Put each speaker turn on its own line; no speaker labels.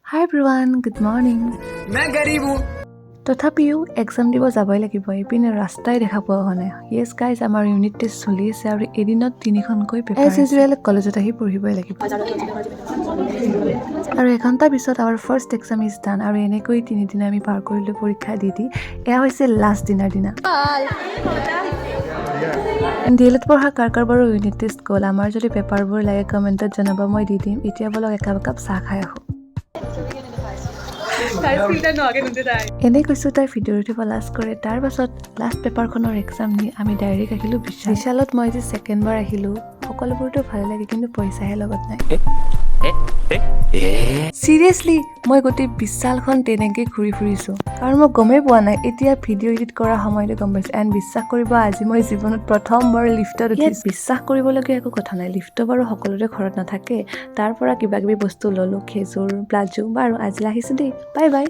Hi everyone, good morning.
मैं गरीब हूँ
তথাপিও এক্সাম দিব যাবই লাগিব এইপিনে ৰাস্তাই দেখা পোৱা হোৱা নাই ইয়েছ গাইজ আমাৰ ইউনিট টেষ্ট চলি আছে আৰু এদিনত 3খনকৈ পেপাৰ এজ ইউজুৱেল কলেজত আহি পঢ়িবই লাগিব আৰু এঘণ্টাৰ পিছত আমাৰ ফাৰ্ষ্ট এক্সাম ইজ ডান আৰু এনেকৈ 3 দিন আমি পাৰ কৰিলোঁ পৰীক্ষা দি এয়া হৈছে লাষ্ট দিনাৰ দিনা ডিএলএড পঢ়া কাৰ বাৰু ইউনিট টেষ্ট গ'ল আমাৰ যদি পেপাৰবোৰ লাগে কমেণ্টত জনাব মই দি দিম এতিয়া বলক একাপ চাহ খাই আহোঁ এনে কৈছোঁ তাই ভিডিঅ' উঠিব লাষ্ট কৰে তাৰ পাছত লাষ্ট পেপাৰখনৰ এক্সাম দি আমি ডাইৰেক্ট আহিলোঁ বিশালত মই যে ছেকেণ্ডবাৰ আহিলোঁ সকলোবোৰতো ভালে লাগে কিন্তু পইচাহে লগত নাই চিৰিয়াছলি মই গোটেই বিশালখন তেনেকৈ ঘূৰি ফুৰিছোঁ কাৰণ মই গমেই পোৱা নাই এতিয়া ভিডিঅ' এডিট কৰাৰ সময়তে গম পাইছোঁ এণ্ড বিশ্বাস কৰিব আজি মই জীৱনত প্ৰথমবাৰ লিফ্টত উঠিছোঁ বিশ্বাস কৰিবলগীয়া একো কথা নাই লিফ্ট বাৰু সকলোৰে ঘৰত নাথাকে তাৰ পৰা কিবা কিবি বস্তু ল'লোঁ খেজুৰ প্লাজো বাৰু আজিলৈ আহিছোঁ দেই বাই বাই